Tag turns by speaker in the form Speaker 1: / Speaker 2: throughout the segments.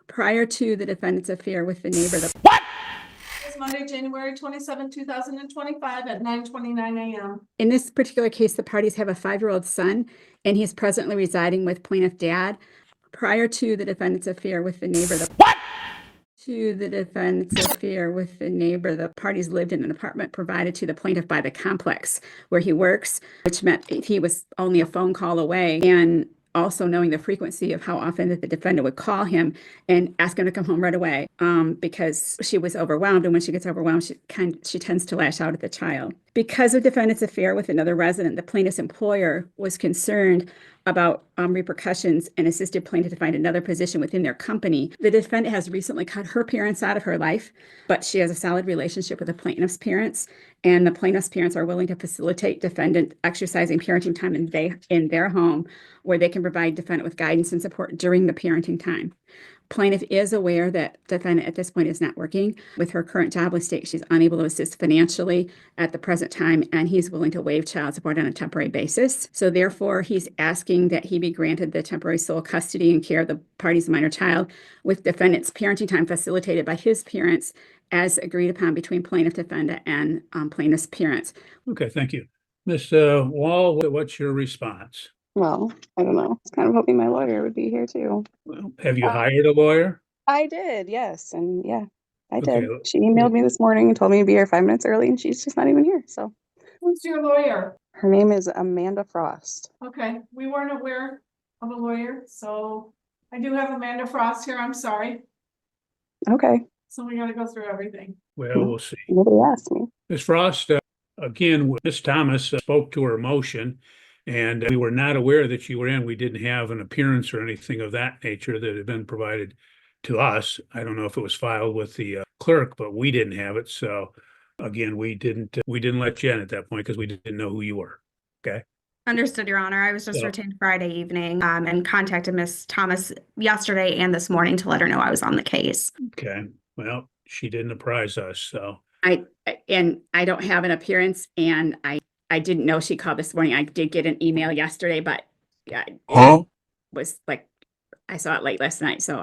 Speaker 1: prior to the defendant's affair with the neighbor.
Speaker 2: It's Monday, January 27, 2025 at 9:29 a.m.
Speaker 1: In this particular case, the parties have a 5-year-old son, and he's presently residing with plaintiff dad. Prior to the defendant's affair with the neighbor, the parties lived in an apartment provided to the plaintiff by the complex where he works, which meant he was only a phone call away. And also knowing the frequency of how often that the defendant would call him and ask him to come home right away, because she was overwhelmed. And when she gets overwhelmed, she tends to lash out at the child. Because of defendant's affair with another resident, the plaintiff's employer was concerned about repercussions and assisted plaintiff to find another position within their company. The defendant has recently cut her parents out of her life, but she has a solid relationship with the plaintiff's parents, and the plaintiff's parents are willing to facilitate defendant exercising parenting time in their home, where they can provide defendant with guidance and support during the parenting time. Plaintiff is aware that defendant at this point is not working. With her current jobless state, she's unable to assist financially at the present time, and he's willing to waive child support on a temporary basis. So therefore, he's asking that he be granted the temporary sole custody and care of the party's minor child, with defendant's parenting time facilitated by his parents as agreed upon between plaintiff, defendant, and plaintiff's parents.
Speaker 3: Okay, thank you. Ms. Wall, what's your response?
Speaker 4: Well, I don't know. I was kind of hoping my lawyer would be here too.
Speaker 3: Well, have you hired a lawyer?
Speaker 4: I did, yes. And yeah, I
Speaker 3: Okay.
Speaker 4: did. She emailed me this morning and told me to be here 5 minutes early, and she's just not even here. So
Speaker 2: Who's your lawyer?
Speaker 4: her name is Amanda Frost.
Speaker 2: Okay, we weren't aware of a lawyer, so I do have Amanda Frost here. I'm sorry.
Speaker 4: Okay.
Speaker 2: So we gotta go through everything.
Speaker 3: Well, we'll see.
Speaker 4: Nobody asked me.
Speaker 3: Ms. Frost, again, Ms. Thomas spoke to her motion, and we were not aware that you were in. We didn't have an appearance or anything of that nature that had been provided to us. I don't know if it was filed with the clerk, but we didn't have it. So again, we didn't let you in at that point because we didn't know who you were. Okay.
Speaker 5: Understood, Your Honor. I was just
Speaker 3: Yeah.
Speaker 5: retained Friday evening and contacted Ms. Thomas yesterday and this morning to let her know I was on the case.
Speaker 3: Okay. Well, she didn't apprise us, so.
Speaker 1: I don't have an appearance, and I didn't know she called this morning. I did get an email yesterday, but yeah, it was like, I saw it late last night, so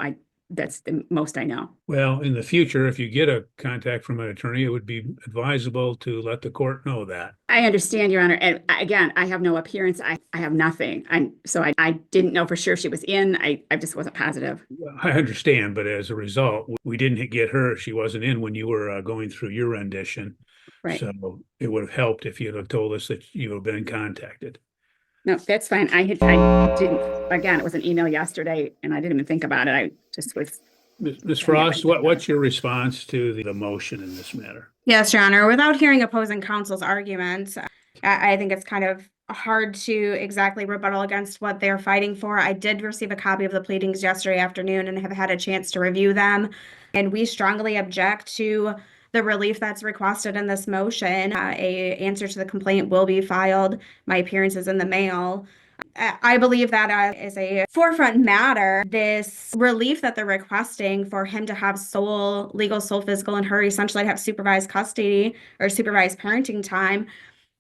Speaker 1: that's the most I know.
Speaker 3: Well, in the future, if you get a contact from an attorney, it would be advisable to let the court know that.
Speaker 1: I understand, Your Honor. And again, I have no appearance. I have nothing. So I didn't know for sure she was in. I just wasn't positive.
Speaker 3: I understand, but as a result, we didn't get her. She wasn't in when you were going through your rendition.
Speaker 1: Right.
Speaker 3: So it would have helped if you'd have told us that you have been contacted.
Speaker 1: No, that's fine. I didn't, again, it was an email yesterday and I didn't even think about it. I just was.
Speaker 3: Ms. Frost, what's your response to the motion in this matter?
Speaker 5: Yes, Your Honor. Without hearing opposing counsel's arguments, I think it's kind of hard to exactly rebuttal against what they're fighting for. I did receive a copy of the pleadings yesterday afternoon and have had a chance to review them. And we strongly object to the relief that's requested in this motion. A answer to the complaint will be filed. My appearance is in the mail. I believe that is a forefront matter. This relief that they're requesting for him to have legal, sole, physical, and her essentially have supervised custody or supervised parenting time,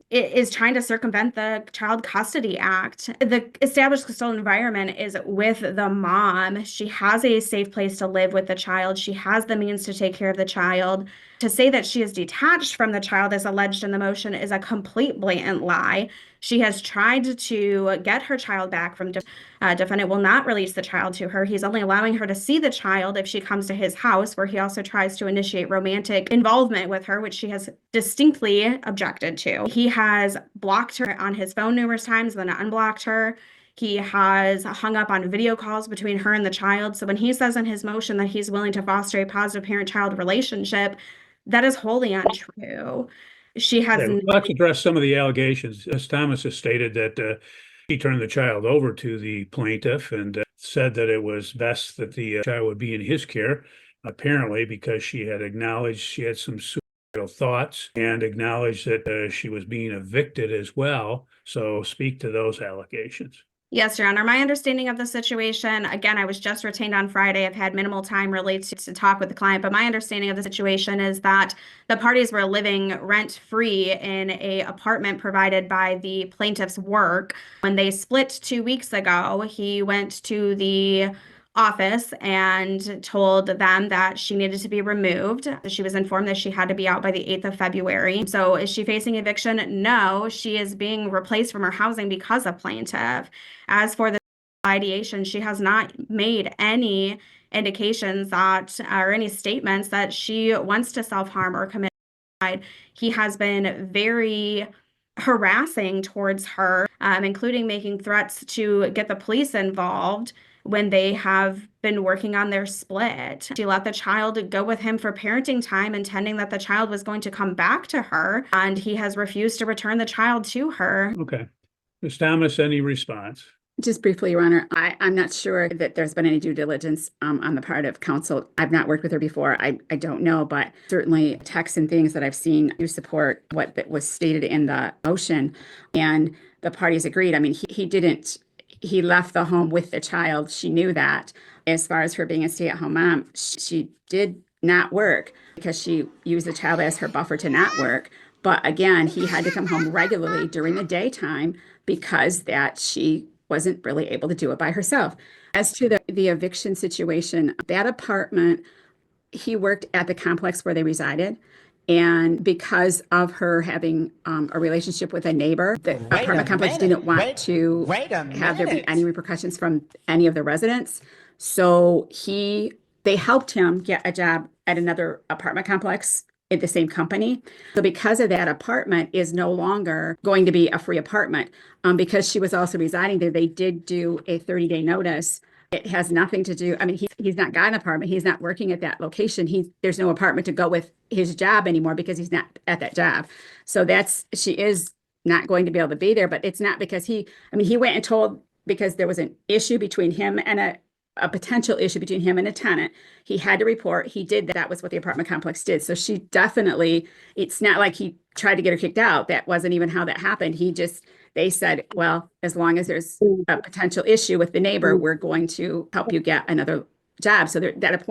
Speaker 5: it is trying to circumvent the Child Custody Act. The established custodial environment is with the mom. She has a safe place to live with the child. She has the means to take care of the child. To say that she is detached from the child as alleged in the motion is a complete blatant lie. She has tried to get her child back from defendant will not release the child to her. He's only allowing her to see the child if she comes to his house, where he also tries to initiate romantic involvement with her, which she has distinctly objected to. He has blocked her on his phone numerous times, then unblocked her. He has hung up on video calls between her and the child. So when he says in his motion that he's willing to foster a positive parent-child relationship, that is wholly untrue. She has.
Speaker 3: Okay, let's address some of the allegations. Ms. Thomas has stated that he turned the child over to the plaintiff and said that it was best that the child would be in his care, apparently because she had acknowledged she had some suicidal thoughts and acknowledged that she was being evicted as well. So speak to those allegations.
Speaker 5: Yes, Your Honor. My understanding of the situation, again, I was just retained on Friday. I've had minimal time really to talk with the client, but my understanding of the situation is that the parties were living rent-free in an apartment provided by the plaintiff's work. When they split 2 weeks ago, he went to the office and told them that she needed to be removed. She was informed that she had to be out by the 8th of February. So is she facing eviction? No, she is being replaced from her housing because of plaintiff. As for the ideation, she has not made any indications that or any statements that she wants to self-harm or commit suicide. He has been very harassing towards her, including making threats to get the police involved when they have been working on their split. She let the child go with him for parenting time, intending that the child was going to come back to her, and he has refused to return the child to her.
Speaker 3: Okay. Ms. Thomas, any response?
Speaker 1: Just briefly, Your Honor, I'm not sure that there's been any due diligence on the part of counsel. I've not worked with her before. I don't know, but certainly texts and things that I've seen do support what was stated in the motion. And the parties agreed. I mean, he left the home with the child. She knew that. As far as her being a stay-at-home mom, she did not work because she used the child as her buffer to not work. But again, he had to come home regularly during the daytime because that she wasn't really able to do it by herself. As to the eviction situation, that apartment, he worked at the complex where they resided. And because of her having a relationship with a neighbor, the apartment complex didn't want to have there be any repercussions from any of the residents. So they helped him get a job at another apartment complex at the same company. So because of that, apartment is no longer going to be a free apartment. Because she was also residing there, they did do a 30-day notice. It has nothing to do, I mean, he's not got an apartment. He's not working at that location. There's no apartment to go with his job anymore because he's not at that job. So she is not going to be able to be there, but it's not because he went and told, because there was an issue between him and a potential issue between him and a tenant. He had to report. He did that. That was what the apartment complex did. So she definitely, it's not like he tried to get her kicked out. That wasn't even how that happened. They said, well, as long as there's a potential issue with the neighbor, we're going to help you get another job. So that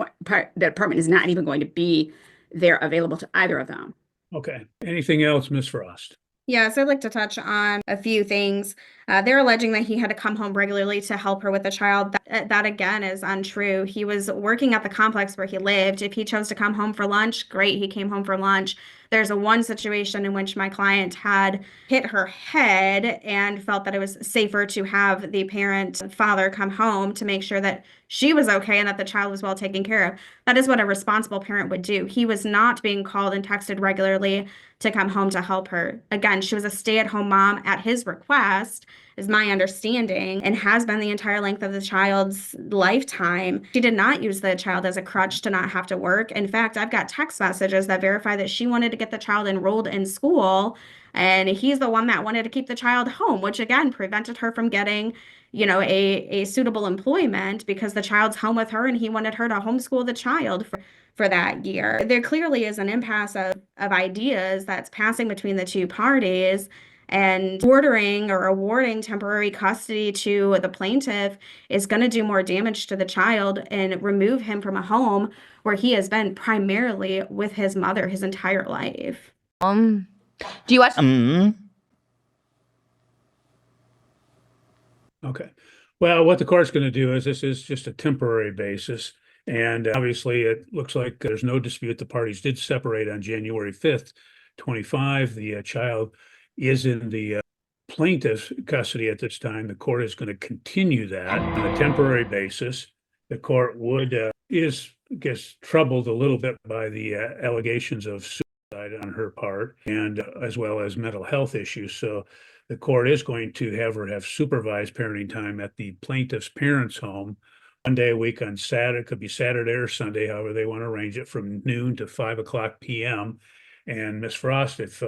Speaker 1: apartment is not even going to be there available to either of them.
Speaker 3: Okay. Anything else, Ms. Frost?
Speaker 5: Yes, I'd like to touch on a few things. They're alleging that he had to come home regularly to help her with the child. That again is untrue. He was working at the complex where he lived. If he chose to come home for lunch, great, he came home for lunch. There's one situation in which my client had hit her head and felt that it was safer to have the father come home to make sure that she was okay and that the child was well taken care of. That is what a responsible parent would do. He was not being called and texted regularly to come home to help her. Again, she was a stay-at-home mom at his request, is my understanding, and has been the entire length of the child's lifetime. She did not use the child as a crutch to not have to work. In fact, I've got text messages that verify that she wanted to get the child enrolled in school, and he's the one that wanted to keep the child home, which again prevented her from getting, a suitable employment because the child's home with her and he wanted her to homeschool the child for that year. There clearly is an impasse of ideas that's passing between the two parties, and ordering or awarding temporary custody to the plaintiff is going to do more damage to the child and remove him from a home where he has been primarily with his mother his entire life.
Speaker 6: Do you watch?
Speaker 3: Okay. Well, what the court's going to do is this is just a temporary basis. And obviously, it looks like there's no dispute. The parties did separate on January 5th, 25. The child is in the plaintiff's custody at this time. The court is going to continue that on a temporary basis. The court is troubled a little bit by the allegations of suicide on her part, and as well as mental health issues. So the court is going to have her have supervised parenting time at the plaintiff's parents' home 1 day a week on Saturday. It could be Saturday or Sunday, however they want to arrange it, from noon to 5:00 p.m. And Ms. Frost, if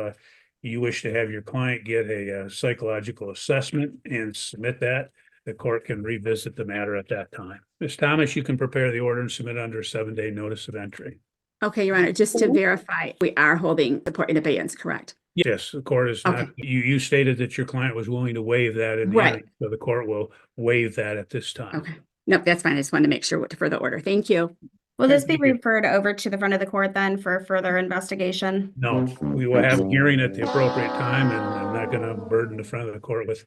Speaker 3: you wish to have your client get a psychological assessment and submit that, the court can revisit the matter at that time. Ms. Thomas, you can prepare the order and submit under a 7-day notice of entry.
Speaker 1: Okay, Your Honor, just to verify, we are holding support in abeyance, correct?
Speaker 3: Yes, the court is not,
Speaker 1: Okay.
Speaker 3: you stated that your client was willing to waive that in the
Speaker 1: Right.
Speaker 3: end, so the court will waive that at this time.
Speaker 1: Okay. Nope, that's fine. I just wanted to make sure what to further order. Thank you.
Speaker 5: Will this be
Speaker 3: Thank you.
Speaker 5: referred over to the front of the court then for further investigation?
Speaker 3: No, we will have a hearing at the appropriate time, and I'm not going to burden the front of the court with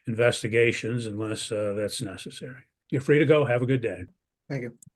Speaker 3: investigations unless that's necessary. You're free to go. Have a good day.
Speaker 7: Thank you.